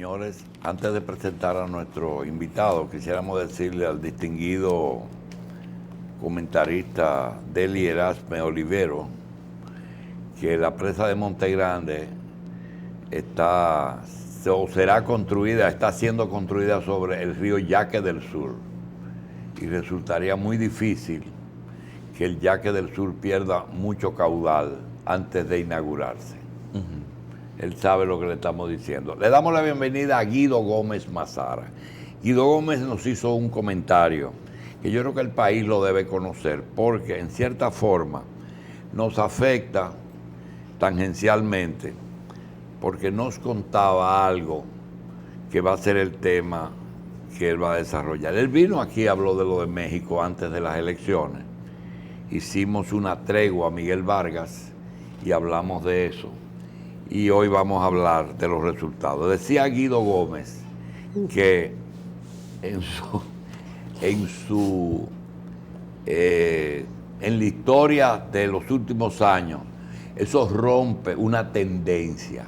Señores, antes de presentar a nuestro invitado, quisiéramos decirle al distinguido comentarista Deli Erasme Olivero que la presa de Monte Grande está siendo construida sobre el río Yaque del Sur, y resultaría muy difícil que el Yaque del Sur pierda mucho caudal antes de inaugurarse. Él sabe lo que le estamos diciendo. Le damos la bienvenida a Guido Gómez Mazara. Guido Gómez nos hizo un comentario que yo creo que el país lo debe conocer, porque en cierta forma nos afecta tangencialmente, porque nos contaba algo que va a ser el tema que él va a desarrollar. Él vino aquí, habló de lo de México antes de las elecciones. Hicimos una tregua a Miguel Vargas y hablamos de eso. Y hoy vamos a hablar de los resultados. Decía Guido Gómez que en la historia de los últimos años, eso rompe una tendencia,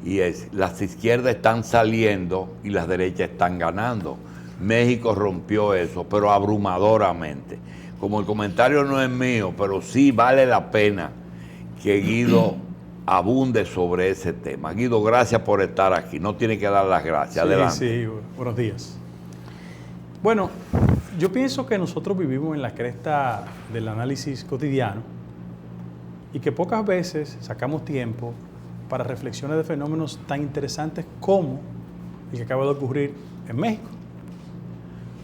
y es: las izquierdas están saliendo y las derechas están ganando. México rompió eso, pero abrumadoramente. Como el comentario no es mío, pero sí vale la pena que Guido abunde sobre ese tema. Guido, gracias por estar aquí. No tiene que dar las gracias. Adelante. Sí, buenos días. Bueno, yo pienso que nosotros vivimos en la cresta del análisis cotidiano y que pocas veces sacamos tiempo para reflexiones de fenómenos tan interesantes como el que acaba de ocurrir en México,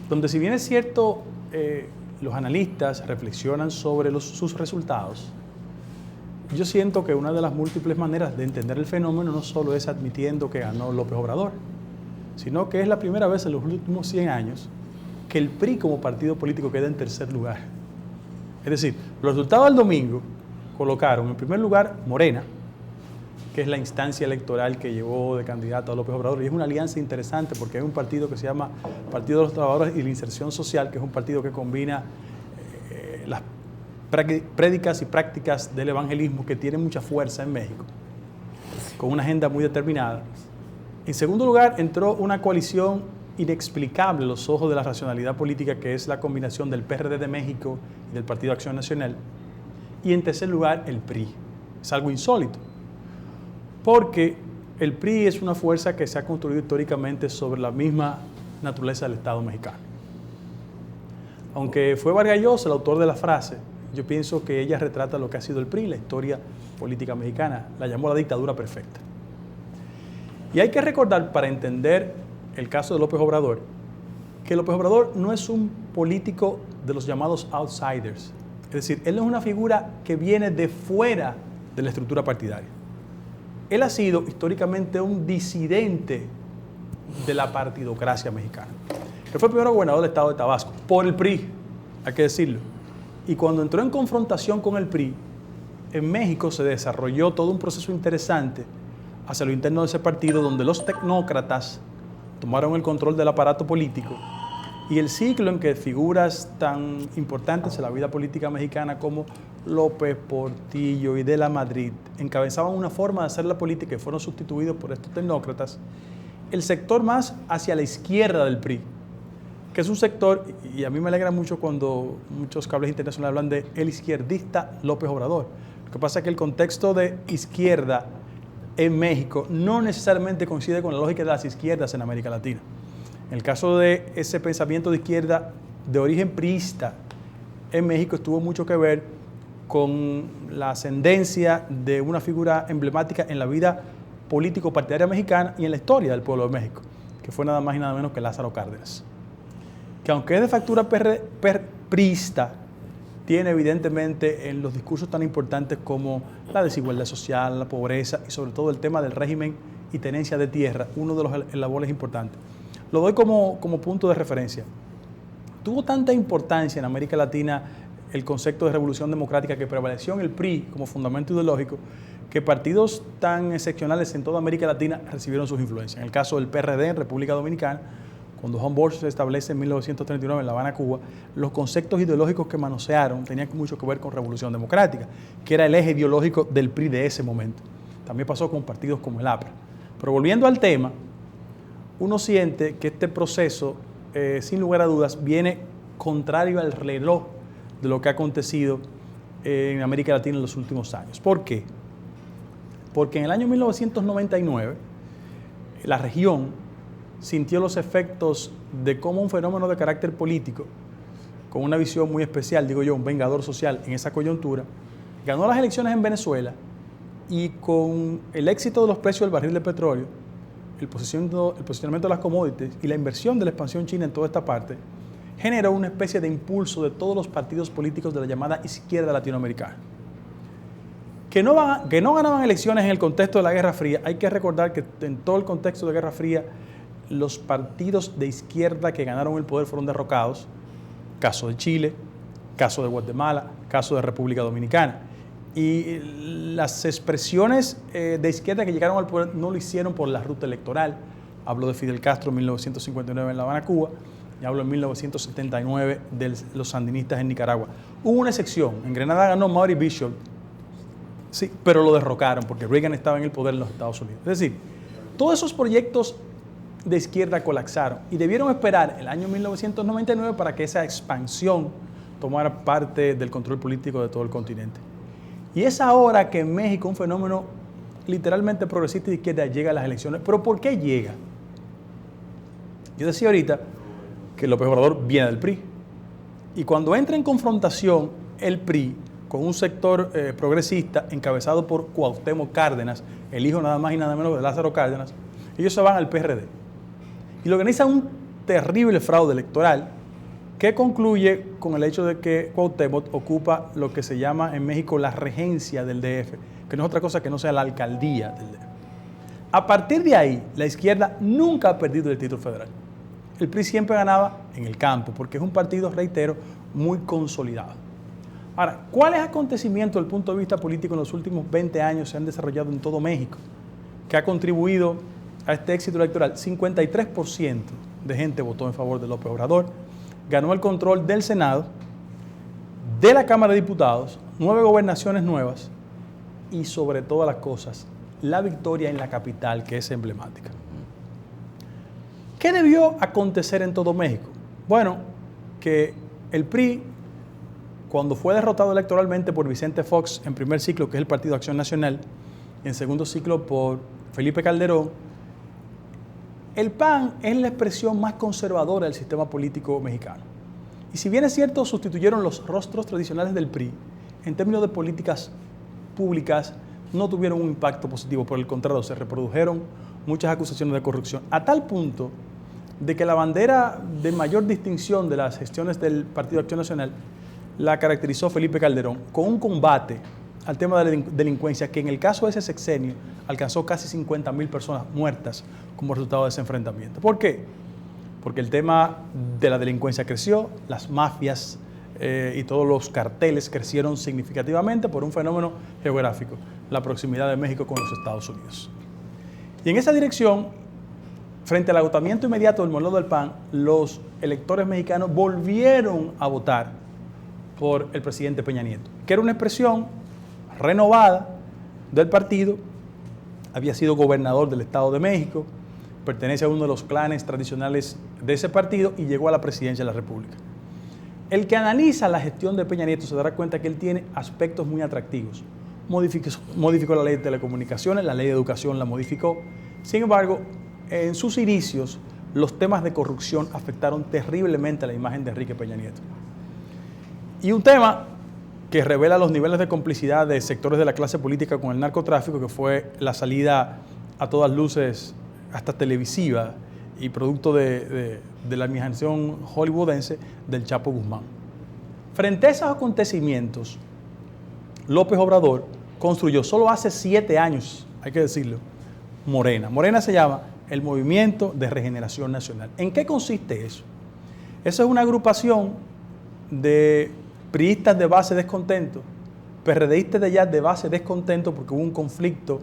donde, si bien es cierto, los analistas reflexionan sobre sus resultados, yo siento que una de las múltiples maneras de entender el fenómeno no solo es admitiendo que ganó López Obrador, sino que es la primera vez en los últimos 100 años que el PRI como partido político queda en tercer lugar. Es decir, los resultados del domingo colocaron en primer lugar Morena, que es la instancia electoral que llevó de candidato a López Obrador, y es una alianza interesante porque hay un partido que se llama Partido de los Trabajadores y la Inserción Social, que es un partido que combina las prédicas y prácticas del evangelismo, que tiene mucha fuerza en México, con una agenda muy determinada. En segundo lugar, entró una coalición inexplicable a los ojos de la racionalidad política, que es la combinación del PRD de México y del Partido Acción Nacional. Y en tercer lugar, el PRI. Es algo insólito, porque el PRI es una fuerza que se ha construido históricamente sobre la misma naturaleza del Estado mexicano. Aunque fue Vargas Llosa el autor de la frase, yo pienso que ella retrata lo que ha sido el PRI, la historia política mexicana. La llamó la dictadura perfecta. Y hay que recordar, para entender el caso de López Obrador, que López Obrador no es un político de los llamados outsiders. Es decir, él no es una figura que viene de fuera de la estructura partidaria. Él ha sido históricamente un disidente de la partidocracia mexicana. Él fue el primer gobernador del estado de Tabasco, por el PRI, hay que decirlo. Y cuando entró en confrontación con el PRI, en México se desarrolló todo un proceso interesante hacia lo interno de ese partido, donde los tecnócratas tomaron el control del aparato político, y el ciclo en que figuras tan importantes en la vida política mexicana como López, Portillo y de la Madrid encabezaban una forma de hacer la política y fueron sustituidos por estos tecnócratas, el sector más hacia la izquierda del PRI, que es un sector, y a mí me alegra mucho cuando muchos cables internacionales hablan de el izquierdista López Obrador. Lo que pasa es que el contexto de izquierda en México no necesariamente coincide con la lógica de las izquierdas en América Latina. En el caso de ese pensamiento de izquierda de origen priista en México, tuvo mucho que ver con la ascendencia de una figura emblemática en la vida político-partidaria mexicana y en la historia del pueblo de México, que fue nada más y nada menos que Lázaro Cárdenas, que aunque es de factura priista, tiene evidentemente en los discursos tan importantes como la desigualdad social, la pobreza y sobre todo el tema del régimen y tenencia de tierra, uno de los eslabones importantes. Lo doy como punto de referencia. Tuvo tanta importancia en América Latina el concepto de revolución democrática que prevaleció en el PRI como fundamento ideológico, que partidos tan excepcionales en toda América Latina recibieron sus influencias. En el caso del PRD en República Dominicana, cuando Juan Bosch se establece en 1939 en La Habana, Cuba, los conceptos ideológicos que manosearon tenían mucho que ver con revolución democrática, que era el eje ideológico del PRI de ese momento. También pasó con partidos como el APRA. Pero volviendo al tema, uno siente que este proceso, sin lugar a dudas, viene contrario al reloj de lo que ha acontecido en América Latina en los últimos años. ¿Por qué? Porque en el año 1999, la región sintió los efectos de cómo un fenómeno de carácter político, con una visión muy especial, digo yo, un vengador social en esa coyuntura, ganó las elecciones en Venezuela y con el éxito de los precios del barril de petróleo, el posicionamiento de las commodities y la inversión de la expansión china en toda esta parte, generó una especie de impulso de todos los partidos políticos de la llamada izquierda latinoamericana. Que no ganaban elecciones en el contexto de la Guerra Fría. Hay que recordar que en todo el contexto de la Guerra Fría, los partidos de izquierda que ganaron el poder fueron derrocados. Caso de Chile, caso de Guatemala, caso de República Dominicana. Y las expresiones de izquierda que llegaron al poder no lo hicieron por la ruta electoral. Hablo de Fidel Castro en 1959 en La Habana, Cuba, y hablo en 1979 de los sandinistas en Nicaragua. Hubo una excepción. En Grenada ganó Maury Bishop, sí, pero lo derrocaron porque Reagan estaba en el poder en los Estados Unidos. Es decir, todos esos proyectos de izquierda colapsaron y debieron esperar el año 1999 para que esa expansión tomara parte del control político de todo el continente. Y es ahora que en México un fenómeno literalmente progresista de izquierda llega a las elecciones. ¿Pero por qué llega? Yo decía ahorita que López Obrador viene del PRI. Y cuando entra en confrontación el PRI con un sector progresista encabezado por Cuauhtémoc Cárdenas, el hijo nada más y nada menos de Lázaro Cárdenas, ellos se van al PRD. Y lo organizan un terrible fraude electoral que concluye con el hecho de que Cuauhtémoc ocupa lo que se llama en México la regencia del DF, que no es otra cosa que no sea la alcaldía del DF. A partir de ahí, la izquierda nunca ha perdido el título federal. El PRI siempre ganaba en el campo, porque es un partido, reitero, muy consolidado. Ahora, ¿cuáles acontecimientos desde el punto de vista político en los últimos 20 años se han desarrollado en todo México que ha contribuido a este éxito electoral? 53% de gente votó en favor de López Obrador, ganó el control del Senado, de la Cámara de Diputados, 9 gobernaciones nuevas y, sobre todas las cosas, la victoria en la capital, que es emblemática. ¿Qué debió acontecer en todo México? Bueno, que el PRI, cuando fue derrotado electoralmente por Vicente Fox en primer ciclo, que es el Partido Acción Nacional, y en segundo ciclo por Felipe Calderón, el PAN es la expresión más conservadora del sistema político mexicano. Y si bien es cierto, sustituyeron los rostros tradicionales del PRI, en términos de políticas públicas no tuvieron un impacto positivo, por el contrario, se reprodujeron muchas acusaciones de corrupción, a tal punto de que la bandera de mayor distinción de las gestiones del Partido Acción Nacional la caracterizó Felipe Calderón con un combate al tema de la delincuencia que en el caso de ese sexenio alcanzó casi 50,000 personas muertas como resultado de ese enfrentamiento. ¿Por qué? Porque el tema de la delincuencia creció, las mafias y todos los carteles crecieron significativamente por un fenómeno geográfico, la proximidad de México con los Estados Unidos. Y en esa dirección, frente al agotamiento inmediato del modelo del PAN, los electores mexicanos volvieron a votar por el presidente Peña Nieto, que era una expresión renovada del partido, había sido gobernador del Estado de México, pertenece a uno de los clanes tradicionales de ese partido y llegó a la presidencia de la República. El que analiza la gestión de Peña Nieto se dará cuenta que él tiene aspectos muy atractivos. Modificó la ley de telecomunicaciones, la ley de educación la modificó. Sin embargo, en sus inicios, los temas de corrupción afectaron terriblemente a la imagen de Enrique Peña Nieto. Y un tema que revela los niveles de complicidad de sectores de la clase política con el narcotráfico, que fue la salida a todas luces hasta televisiva y producto de la imaginación hollywoodense del Chapo Guzmán. Frente a esos acontecimientos, López Obrador construyó solo hace 7 años, hay que decirlo, Morena. Morena se llama el Movimiento de Regeneración Nacional. ¿En qué consiste eso? Eso es una agrupación de priistas de base descontento, PRDistas de ya de base descontento porque hubo un conflicto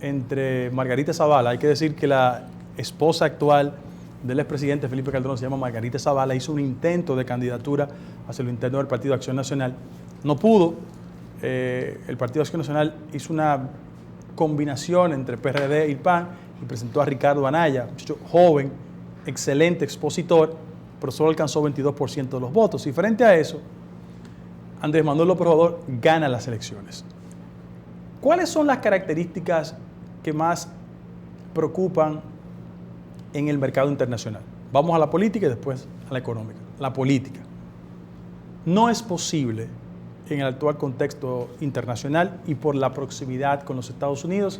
entre Margarita Zavala. Hay que decir que la esposa actual del expresidente Felipe Calderón se llama Margarita Zavala, hizo un intento de candidatura hacia el interno del Partido Acción Nacional. No pudo. El Partido Acción Nacional hizo una combinación entre PRD y PAN y presentó a Ricardo Anaya, un muchacho joven, excelente expositor, pero solo alcanzó 22% de los votos. Y frente a eso, Andrés Manuel López Obrador gana las elecciones. ¿Cuáles son las características que más preocupan en el mercado internacional? Vamos a la política y después a la económica. La política. No es posible en el actual contexto internacional y por la proximidad con los Estados Unidos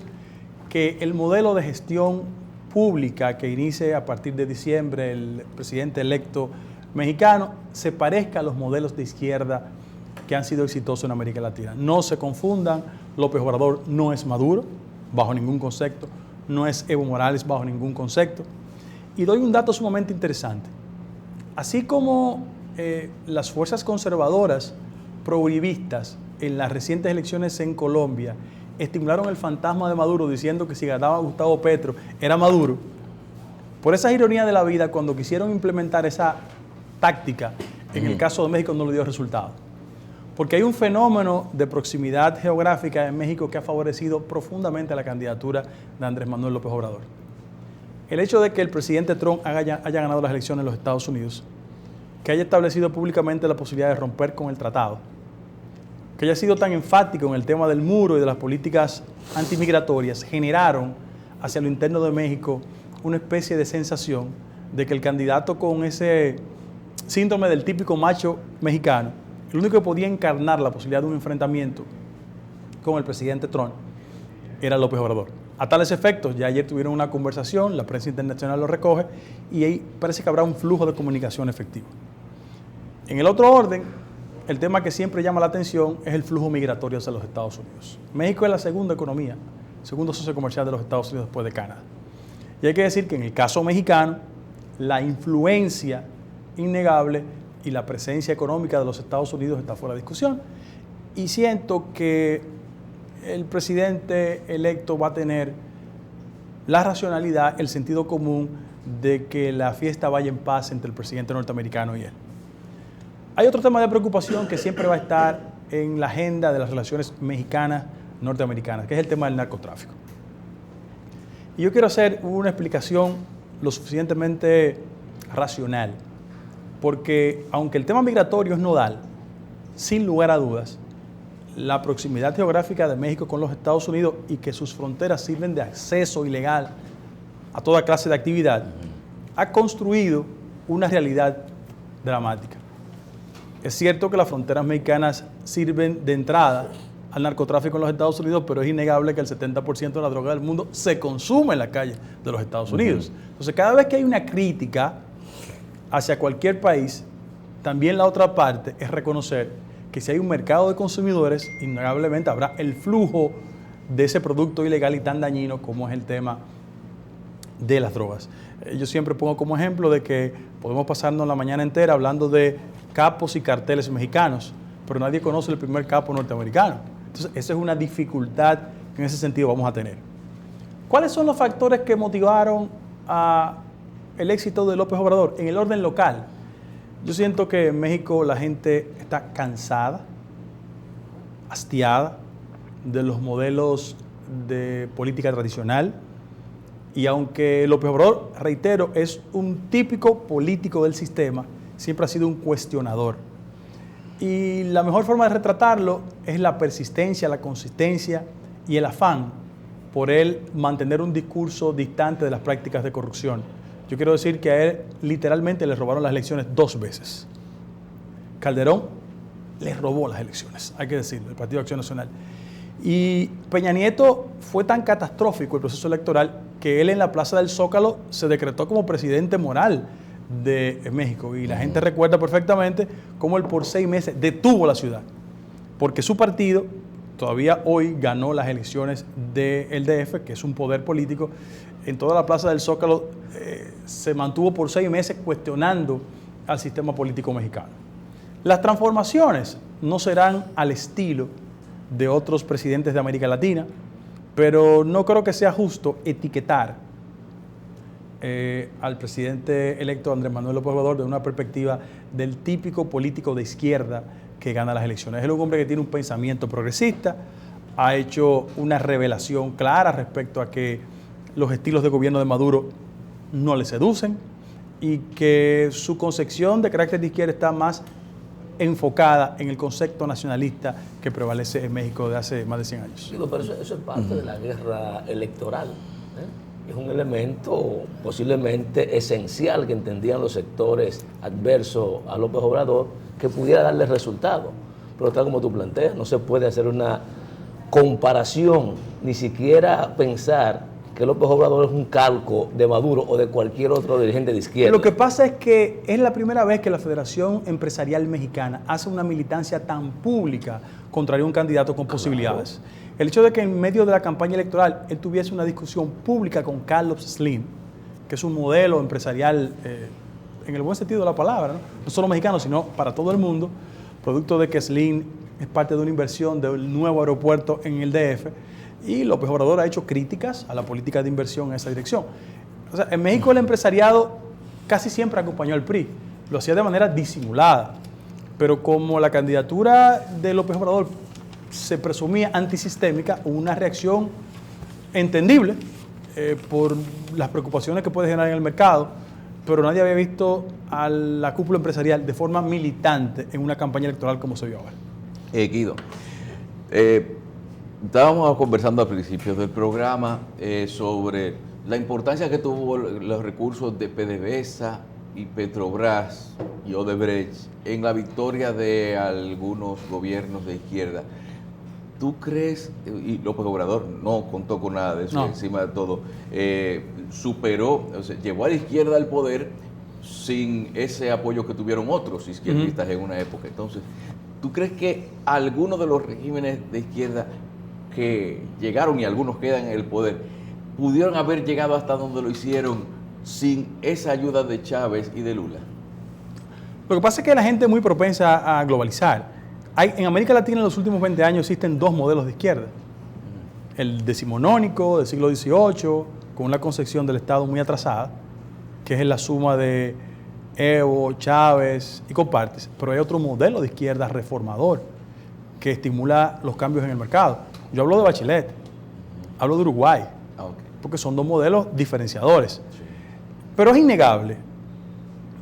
que el modelo de gestión pública que inicie a partir de diciembre el presidente electo mexicano se parezca a los modelos de izquierda que han sido exitosos en América Latina. No se confundan, López Obrador no es Maduro, bajo ningún concepto, no es Evo Morales, bajo ningún concepto. Y doy un dato sumamente interesante. Así como las fuerzas conservadoras prouribistas en las recientes elecciones en Colombia estimularon el fantasma de Maduro diciendo que si ganaba Gustavo Petro era Maduro, por esa ironía de la vida, cuando quisieron implementar esa táctica, en el caso de México no le dio resultado. Porque hay un fenómeno de proximidad geográfica en México que ha favorecido profundamente a la candidatura de Andrés Manuel López Obrador. El hecho de que el presidente Trump haya ganado las elecciones en los Estados Unidos, que haya establecido públicamente la posibilidad de romper con el tratado, que haya sido tan enfático en el tema del muro y de las políticas antimigratorias, generaron hacia lo interno de México una especie de sensación de que el candidato con ese síndrome del típico macho mexicano, el único que podía encarnar la posibilidad de un enfrentamiento con el presidente Trump, era López Obrador. A tales efectos, ya ayer tuvieron una conversación, la prensa internacional lo recoge, y ahí parece que habrá un flujo de comunicación efectivo. En el otro orden, el tema que siempre llama la atención es el flujo migratorio hacia los Estados Unidos. México es la segunda economía, segundo socio comercial de los Estados Unidos después de Canadá. Y hay que decir que en el caso mexicano, la influencia innegable y la presencia económica de los Estados Unidos está fuera de discusión. Y siento que el presidente electo va a tener la racionalidad, el sentido común de que la fiesta vaya en paz entre el presidente norteamericano y él. Hay otro tema de preocupación que siempre va a estar en la agenda de las relaciones mexicanas-norteamericanas, que es el tema del narcotráfico. Y yo quiero hacer una explicación lo suficientemente racional, porque aunque el tema migratorio es nodal, sin lugar a dudas, la proximidad geográfica de México con los Estados Unidos y que sus fronteras sirven de acceso ilegal a toda clase de actividad, ha construido una realidad dramática. Es cierto que las fronteras mexicanas sirven de entrada al narcotráfico en los Estados Unidos, pero es innegable que el 70% de la droga del mundo se consume en la calle de los Estados Unidos. Entonces, cada vez que hay una crítica hacia cualquier país, también la otra parte es reconocer que si hay un mercado de consumidores, innegablemente habrá el flujo de ese producto ilegal y tan dañino como es el tema de las drogas. Yo siempre pongo como ejemplo de que podemos pasarnos la mañana entera hablando de capos y carteles mexicanos, pero nadie conoce el primer capo norteamericano. Entonces, esa es una dificultad que en ese sentido vamos a tener. ¿Cuáles son los factores que motivaron el éxito de López Obrador? En el orden local, yo siento que en México la gente está cansada, hastiada de los modelos de política tradicional, y aunque López Obrador, reitero, es un típico político del sistema, siempre ha sido un cuestionador. Y la mejor forma de retratarlo es la persistencia, la consistencia y el afán por él mantener un discurso distante de las prácticas de corrupción. Yo quiero decir que a él literalmente le robaron las elecciones 2 veces. Calderón le robó las elecciones, hay que decirlo, el Partido de Acción Nacional. Y Peña Nieto fue tan catastrófico el proceso electoral que él en la Plaza del Zócalo se decretó como presidente moral de México. Y la gente recuerda perfectamente cómo él por 6 meses detuvo la ciudad, porque su partido todavía hoy ganó las elecciones del DF, que es un poder político. En toda la Plaza del Zócalo se mantuvo por 6 meses cuestionando al sistema político mexicano. Las transformaciones no serán al estilo de otros presidentes de América Latina, pero no creo que sea justo etiquetar al presidente electo Andrés Manuel López Obrador de una perspectiva del típico político de izquierda que gana las elecciones. Es un hombre que tiene un pensamiento progresista, ha hecho una revelación clara respecto a que los estilos de gobierno de Maduro no le seducen y que su concepción de carácter de izquierda está más enfocada en el concepto nacionalista que prevalece en México de hace más de 100 años. Digo, pero eso es parte de la guerra electoral, ¿eh? Es un elemento posiblemente esencial que entendían los sectores adversos a López Obrador que pudiera darle resultado. Pero tal como tú planteas, no se puede hacer una comparación, ni siquiera pensar que López Obrador es un calco de Maduro o de cualquier otro dirigente de izquierda. Lo que pasa es que es la primera vez que la Federación Empresarial Mexicana hace una militancia tan pública contra un candidato con posibilidades. El hecho de que en medio de la campaña electoral él tuviese una discusión pública con Carlos Slim, que es un modelo empresarial en el buen sentido de la palabra, no solo mexicano, sino para todo el mundo, producto de que Slim es parte de una inversión del nuevo aeropuerto en el DF, y López Obrador ha hecho críticas a la política de inversión en esa dirección. O sea, en México el empresariado casi siempre acompañó al PRI, lo hacía de manera disimulada, pero como la candidatura de López Obrador se presumía antisistémica, hubo una reacción entendible por las preocupaciones que puede generar en el mercado, pero nadie había visto a la cúpula empresarial de forma militante en una campaña electoral como se vio ahora. Guido, estábamos conversando al principio del programa sobre la importancia que tuvo los recursos de PDVSA y Petrobras y Odebrecht en la victoria de algunos gobiernos de izquierda. ¿Tú crees, y López Obrador no contó con nada de eso, encima de todo, superó, o sea, llevó a la izquierda al poder sin ese apoyo que tuvieron otros izquierdistas en una época? Entonces, ¿tú crees que algunos de los regímenes de izquierda que llegaron y algunos quedan en el poder pudieron haber llegado hasta donde lo hicieron sin esa ayuda de Chávez y de Lula? Lo que pasa es que la gente es muy propensa a globalizar. En América Latina en los últimos 20 años existen dos modelos de izquierda. El decimonónico del siglo XVIII, con una concepción del Estado muy atrasada, que es la suma de Evo, Chávez y compartes. Pero hay otro modelo de izquierda reformador que estimula los cambios en el mercado. Yo hablo de Bachelet, hablo de Uruguay, porque son dos modelos diferenciadores. Sí. Pero es innegable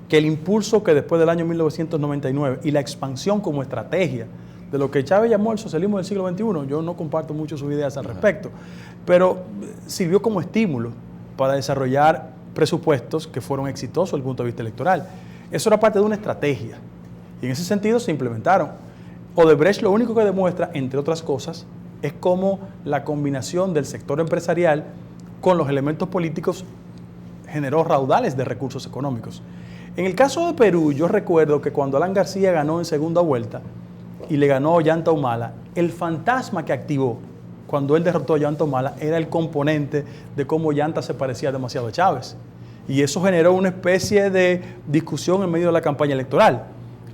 que el impulso que después del año 1999 y la expansión como estrategia de lo que Chávez llamó el socialismo del siglo XXI, yo no comparto mucho sus ideas al respecto, pero sirvió como estímulo para desarrollar presupuestos que fueron exitosos desde el punto de vista electoral. Eso era parte de una estrategia y en ese sentido se implementaron. Odebrecht lo único que demuestra, entre otras cosas, es cómo la combinación del sector empresarial con los elementos políticos generó raudales de recursos económicos. En el caso de Perú, yo recuerdo que cuando Alan García ganó en segunda vuelta y le ganó a Ollanta Humala, el fantasma que activó cuando él derrotó a Ollanta Humala era el componente de cómo Ollanta se parecía demasiado a Chávez. Y eso generó una especie de discusión en medio de la campaña electoral.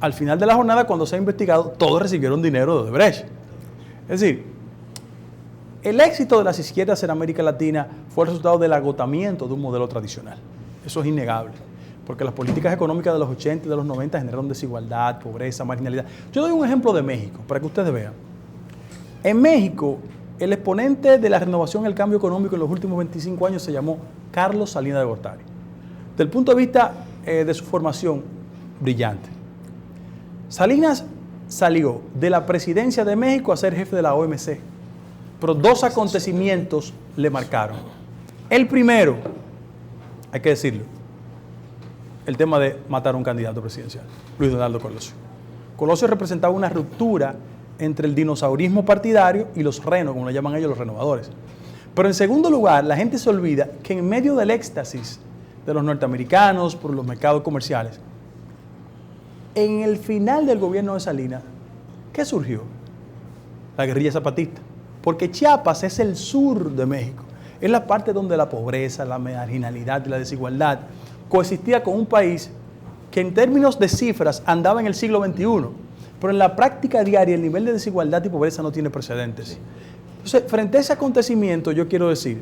Al final de la jornada, cuando se ha investigado, todos recibieron dinero de Odebrecht. Es decir, el éxito de las izquierdas en América Latina fue el resultado del agotamiento de un modelo tradicional. Eso es innegable, porque las políticas económicas de los 80 y de los 90 generaron desigualdad, pobreza, marginalidad. Yo doy un ejemplo de México, para que ustedes vean. En México, el exponente de la renovación y el cambio económico en los últimos 25 años se llamó Carlos Salinas de Gortari. Desde el punto de vista de su formación, brillante. Salinas salió de la presidencia de México a ser jefe de la OMC, pero dos acontecimientos le marcaron. El primero, hay que decirlo, el tema de matar a un candidato presidencial, Luis Donaldo Colosio. Colosio representaba una ruptura entre el dinosaurismo partidario y los renos, como le llaman ellos, los renovadores. Pero en segundo lugar, la gente se olvida que en medio del éxtasis de los norteamericanos por los mercados comerciales, en el final del gobierno de Salinas, ¿qué surgió? La guerrilla zapatista. Porque Chiapas es el sur de México. Es la parte donde la pobreza, la marginalidad y la desigualdad coexistía con un país que en términos de cifras andaba en el siglo XXI, pero en la práctica diaria el nivel de desigualdad y pobreza no tiene precedentes. Entonces, frente a ese acontecimiento, yo quiero decir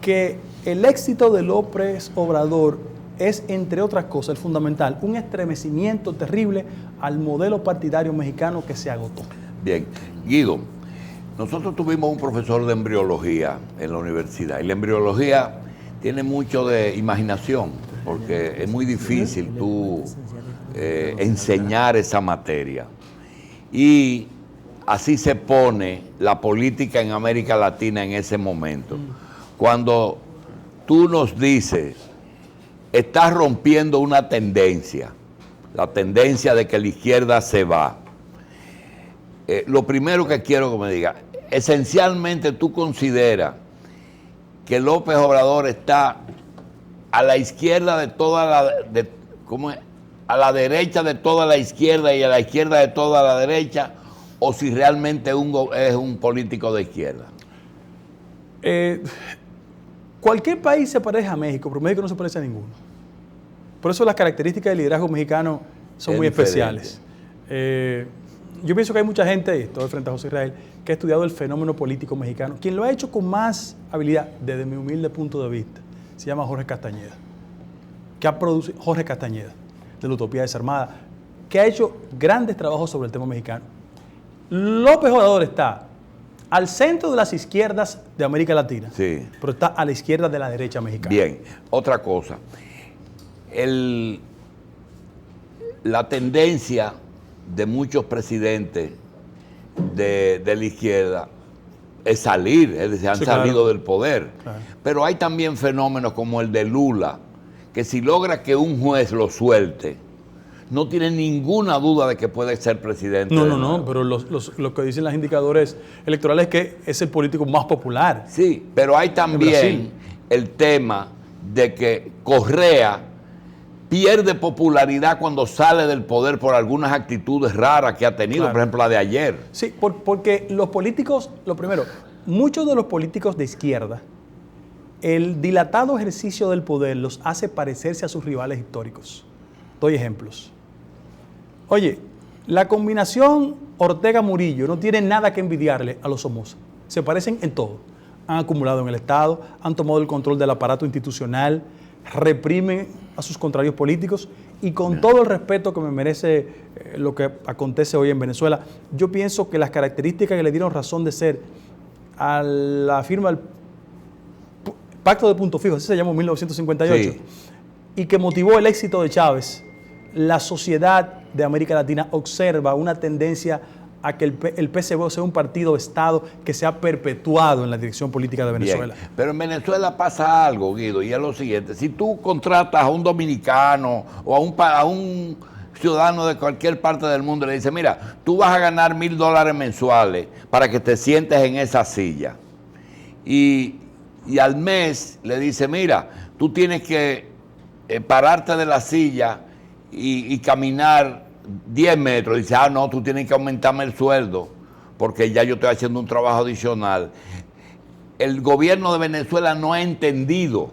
que el éxito de López Obrador es, entre otras cosas, el fundamental, un estremecimiento terrible al modelo partidario mexicano que se agotó. Bien, Guido, Nosotros tuvimos un profesor de embriología en la universidad, y la embriología tiene mucho de imaginación, porque es muy difícil tú enseñar esa materia. Y así se pone la política en América Latina en ese momento. Cuando tú nos dices, estás rompiendo una tendencia, la tendencia de que la izquierda se va. Lo primero que quiero que me diga, esencialmente tú consideras que López Obrador está a la izquierda de toda la... ¿cómo es? A la derecha de toda la izquierda y a la izquierda de toda la derecha, o si realmente es un político de izquierda. Cualquier país se parece a México, pero México no se parece a ninguno. Por eso las características del liderazgo mexicano son muy especiales. Yo pienso que hay mucha gente, estoy frente a José Israel, que ha estudiado el fenómeno político mexicano. Quien lo ha hecho con más habilidad, desde mi humilde punto de vista, se llama Jorge Castañeda. Jorge Castañeda, de la Utopía Desarmada, que ha hecho grandes trabajos sobre el tema mexicano. López Obrador está al centro de las izquierdas de América Latina, sí, pero está a la izquierda de la derecha mexicana. Bien, otra cosa. La tendencia de muchos presidentes de la izquierda es salir, es decir, han salido del poder. Claro. Pero hay también fenómenos como el de Lula, que si logra que un juez lo suelte, no tiene ninguna duda de que puede ser presidente. No, pero lo que dicen los indicadores electorales es que es el político más popular. Sí, pero hay también el tema de que Correa pierde popularidad cuando sale del poder por algunas actitudes raras que ha tenido, claro. Por ejemplo la de ayer. Sí, porque los políticos, lo primero, muchos de los políticos de izquierda, el dilatado ejercicio del poder los hace parecerse a sus rivales históricos. Doy ejemplos. Oye, la combinación Ortega-Murillo no tiene nada que envidiarle a los Somoza. Se parecen en todo. Han acumulado en el Estado, han tomado el control del aparato institucional, reprimen a sus contrarios políticos y con todo el respeto que me merece lo que acontece hoy en Venezuela, yo pienso que las características que le dieron razón de ser a la firma del Pacto de Punto Fijo, así se llamó en 1958, sí, y que motivó el éxito de Chávez, la sociedad de América Latina observa una tendencia a que el PSV sea un partido-estado que se ha perpetuado en la dirección política de Venezuela. Bien, pero en Venezuela pasa algo, Guido, y es lo siguiente. Si tú contratas a un dominicano o a un ciudadano de cualquier parte del mundo y le dices, mira, tú vas a ganar $1,000 mensuales para que te sientes en esa silla. Y al mes le dice, mira, tú tienes que pararte de la silla y caminar 10 metros. Dice, no, tú tienes que aumentarme el sueldo porque ya yo estoy haciendo un trabajo adicional. El gobierno de Venezuela no ha entendido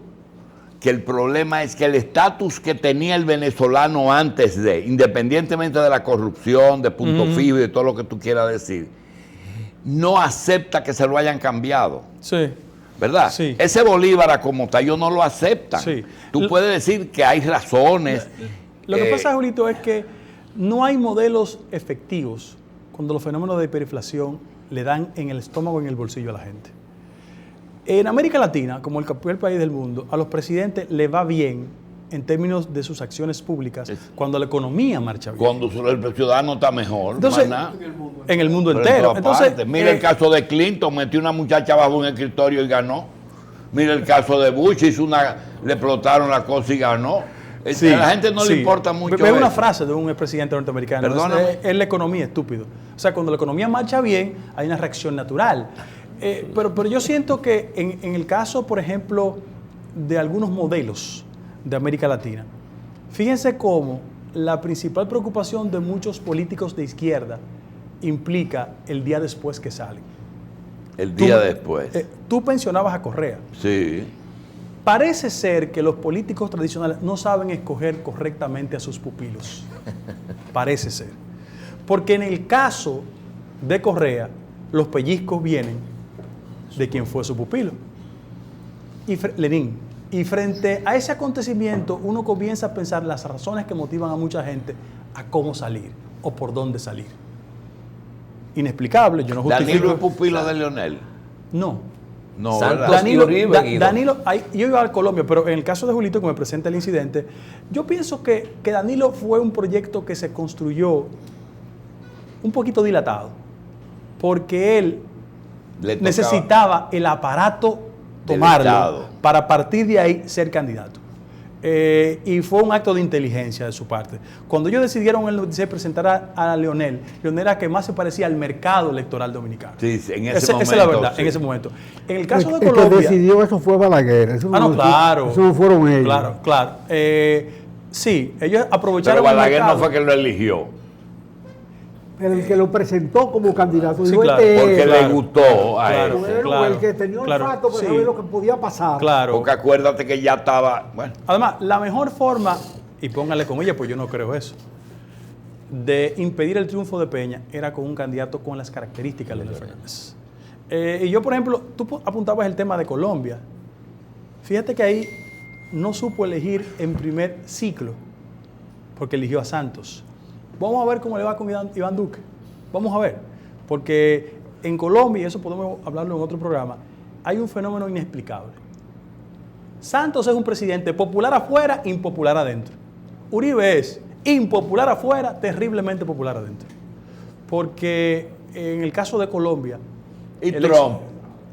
que el problema es que el estatus que tenía el venezolano antes de, independientemente de la corrupción, de Punto Fijo y de todo lo que tú quieras decir, no acepta que se lo hayan cambiado. Sí. ¿Verdad? Sí. Ese Bolívar como tal, ellos no lo aceptan. Sí. Tú puedes decir que hay razones. Lo que pasa, Julito, es que no hay modelos efectivos cuando los fenómenos de hiperinflación le dan en el estómago, en el bolsillo a la gente. En América Latina, como el primer país del mundo, a los presidentes les va bien en términos de sus acciones públicas cuando la economía marcha bien. Cuando el ciudadano está mejor. Entonces, en el mundo entero. Entonces, mira el caso de Clinton, metió una muchacha bajo un escritorio y ganó. Mira el caso de Bush, le explotaron la cosa y ganó. Sí, a la gente no le importa mucho. Es una frase de un expresidente norteamericano. Es la economía, estúpido. O sea, cuando la economía marcha bien, hay una reacción natural. Pero yo siento que en el caso, por ejemplo, de algunos modelos de América Latina, fíjense cómo la principal preocupación de muchos políticos de izquierda implica el día después que salen. El día después. Tú pensionabas a Correa. Sí. Parece ser que los políticos tradicionales no saben escoger correctamente a sus pupilos. Parece ser. Porque en el caso de Correa, los pellizcos vienen de quien fue su pupilo. Lenin. Y frente a ese acontecimiento, uno comienza a pensar las razones que motivan a mucha gente a cómo salir o por dónde salir. inexplicable, yo no justifico. Danilo es pupilo de Leonel. No. No, Santos ¿verdad? Danilo, y Uribe, Guido. Danilo, yo iba a Colombia, pero en el caso de Julito, que me presenta el incidente, yo pienso que Danilo fue un proyecto que se construyó un poquito dilatado, porque él Le tocaba- necesitaba el aparato Del tomarlo Estado. para partir de ahí ser candidato. Y fue un acto de inteligencia de su parte. Cuando ellos decidieron en el 96 presentar a Leonel era que más se parecía al mercado electoral dominicano. Sí, sí, en ese momento. Esa es la verdad, sí. en ese momento. En el caso de El que Colombia... decidió eso fue Balaguer. Eso no, claro. Eso no fueron ellos. Claro. Sí, ellos aprovecharon Pero el Balaguer mercado. no fue que lo eligió. El que lo presentó como candidato. Sí, dijo, claro, este es. Porque Claro, le gustó a claro. él. Bueno, Claro, el que tenía claro, olfato para sí. saber lo que podía pasar. Claro. Porque acuérdate que ya estaba. Bueno, Además, la mejor forma, y póngale comillas, pues yo no creo eso, de impedir el triunfo de Peña era con un candidato con las características de Leonel Fernández. Y yo, por ejemplo, tú apuntabas el tema de Colombia. Fíjate que ahí no supo elegir en primer ciclo, porque eligió a Santos. Vamos a ver cómo le va con Iván Duque. Vamos a ver. Porque en Colombia, y eso podemos hablarlo en otro programa, hay un fenómeno inexplicable. Santos es un presidente popular afuera, impopular adentro. Uribe es impopular afuera, terriblemente popular adentro. Porque en el caso de Colombia... y el Trump.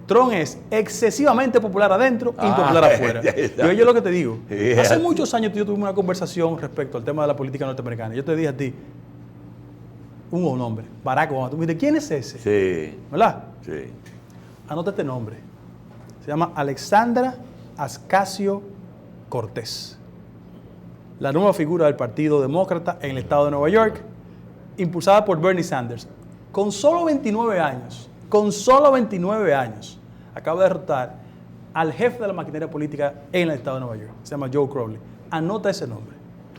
Trump es excesivamente popular adentro, impopular afuera. Yo lo que te digo. Hace muchos años yo tuve una conversación respecto al tema de la política norteamericana. Yo te dije a ti, un nombre, Barack Obama. Tú me dijiste, ¿quién es ese? Sí, ¿Verdad? sí. Anota este nombre. Se llama Alexandra Ocasio-Cortez. La nueva figura del Partido Demócrata en el estado de Nueva York, impulsada por Bernie Sanders. Con solo 29 años, acaba de derrotar al jefe de la maquinaria política en el estado de Nueva York. Se llama Joe Crowley. Anota ese nombre.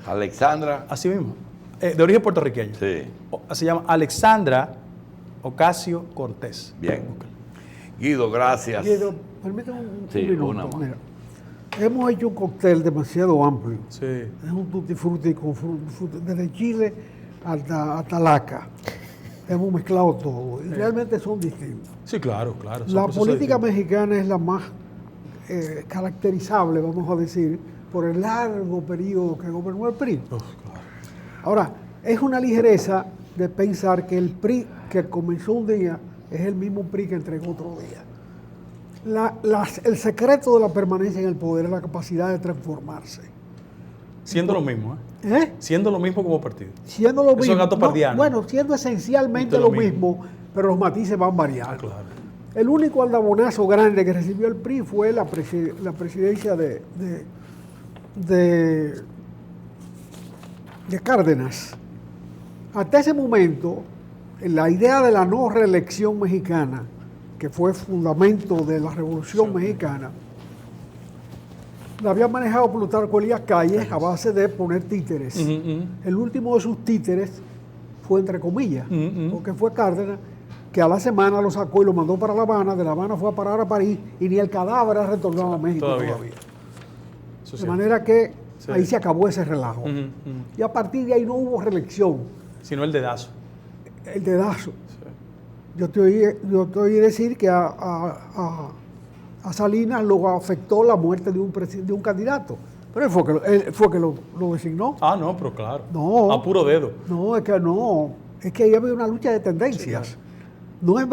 Alexandra. Así mismo. De origen puertorriqueño. Sí. Se llama Alexandra Ocasio-Cortez. Bien. Guido, gracias. Guido, permíteme un Sí, minuto. una más. Mira, hemos hecho un cóctel demasiado amplio. Sí. Es un tutti frutti con desde Chile hasta Laca. Hemos mezclado todo. Y realmente son distintos. Sí, claro. Son La procesos política distintos. mexicana es la más caracterizable, vamos a decir, por el largo periodo que gobernó el PRI. Claro. Ahora, es una ligereza de pensar que el PRI que comenzó un día es el mismo PRI que entregó otro día. El secreto de la permanencia en el poder es la capacidad de transformarse. Siendo lo mismo, ¿Eh? Siendo lo mismo como partido. Siendo lo Eso es mismo. gato pardiano. Bueno, siendo esencialmente Esto es lo lo mismo, pero los matices van variando. Claro. El único aldabonazo grande que recibió el PRI fue la presidencia de Cárdenas. Hasta ese momento, la idea de la no reelección mexicana, que fue fundamento de la Revolución Mexicana, la había manejado Plutarco Elías Calles a base de poner títeres. El último de sus títeres fue entre comillas, porque fue Cárdenas, que a la semana lo sacó y lo mandó para La Habana, de La Habana fue a parar a París y ni el cadáver ha retornado a México todavía. Eso De sí. manera que Sí. ahí se acabó ese relajo. Y a partir de ahí no hubo reelección, Sino el dedazo. el dedazo. Yo te oí decir que a Salinas lo afectó la muerte de un candidato, pero él fue que lo designó. Ah, no, pero claro. No. A puro dedo. No, es que ahí había una lucha de tendencias. Sí, claro. No es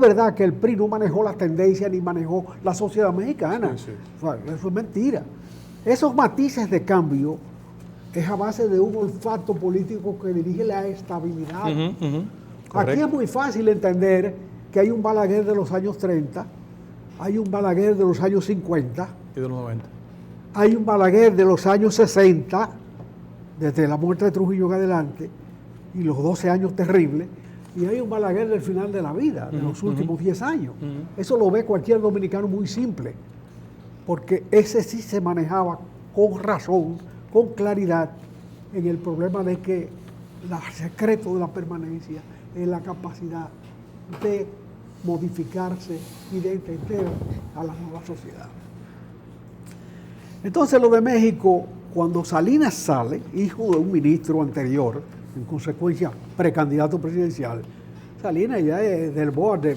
verdad que el PRI no manejó las tendencias ni manejó la sociedad mexicana. Sí. O sea, eso es mentira. Esos matices de cambio es a base de un olfato político que dirige la estabilidad. Aquí Correcto. es muy fácil entender que hay un Balaguer de los años 30, hay un Balaguer de los años 50, Y de los 90. hay un Balaguer de los años 60, desde la muerte de Trujillo en adelante, y los 12 años terribles, y hay un Balaguer del final de la vida, de los últimos 10 años. Eso lo ve cualquier dominicano muy simple, porque ese sí se manejaba con razón, con claridad, en el problema de que el secreto de la permanencia es la capacidad de modificarse y de entender a la nueva sociedad. Entonces lo de México, cuando Salinas sale, hijo de un ministro anterior, en consecuencia precandidato presidencial, Salinas ya es del board de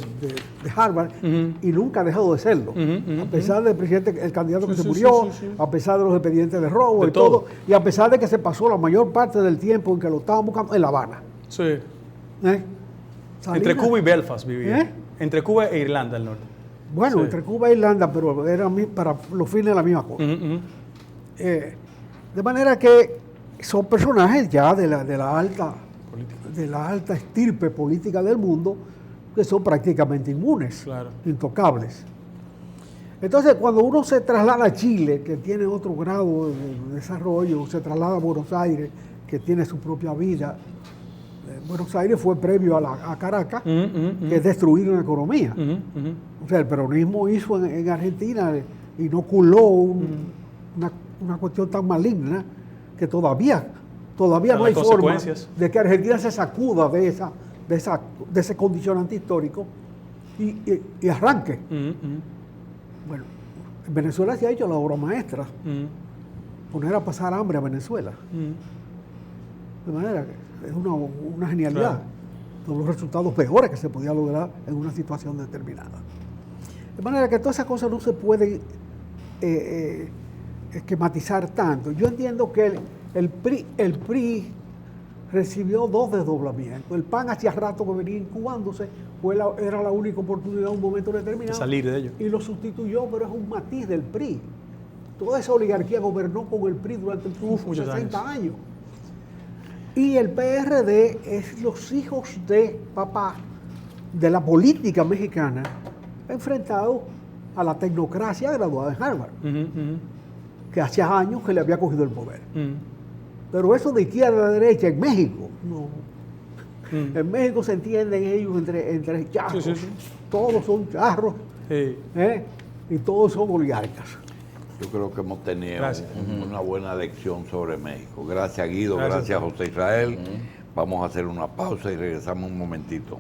Harvard y nunca ha dejado de serlo. A pesar del presidente, el candidato que se murió, a pesar de los expedientes de robo De y todo, todo. y a pesar de que se pasó la mayor parte del tiempo en que lo estaban buscando en La Habana. Sí. ¿Eh? Entre Salinas- Cuba y Belfast vivía. ¿Eh? Entre Cuba e Irlanda del Norte. Bueno, Sí. entre Cuba e Irlanda, pero era para los fines de la misma cosa. De manera que son personajes ya de la alta estirpe política del mundo que son prácticamente inmunes, Claro. intocables. Entonces, cuando uno se traslada a Chile, que tiene otro grado de desarrollo, se traslada a Buenos Aires, que tiene su propia vida. Buenos Aires fue previo a Caracas, que es destruir una economía. O sea, el peronismo hizo en Argentina, inoculó una cuestión tan maligna que todavía no Las hay forma consecuencias. de que Argentina se sacuda de ese condicionante histórico y arranque. Bueno, en Venezuela se ha hecho la obra maestra, poner a pasar hambre a Venezuela. De manera que es una genialidad. Claro. Son los resultados peores que se podía lograr en una situación determinada. De manera que todas esas cosas no se pueden esquematizar tanto. Yo entiendo que el PRI recibió dos desdoblamientos. El PAN hacía rato que venía incubándose, era la única oportunidad en un momento determinado. De salir de ello. Y lo sustituyó, pero es un matiz del PRI. Toda esa oligarquía gobernó con el PRI durante Muchos 60 años. Y el PRD es los hijos de papá de la política mexicana enfrentado a la tecnocracia graduada en Harvard, que hacía años que le había cogido el poder. Pero eso de izquierda a derecha en México, no. En México se entienden ellos entre charros. Sí, sí, sí. Todos son charros, Sí. y todos son oligarcas. Yo creo que hemos tenido Gracias. una buena lección sobre México. Gracias, Guido. Gracias. Gracias, José Israel. Vamos a hacer una pausa y regresamos un momentito.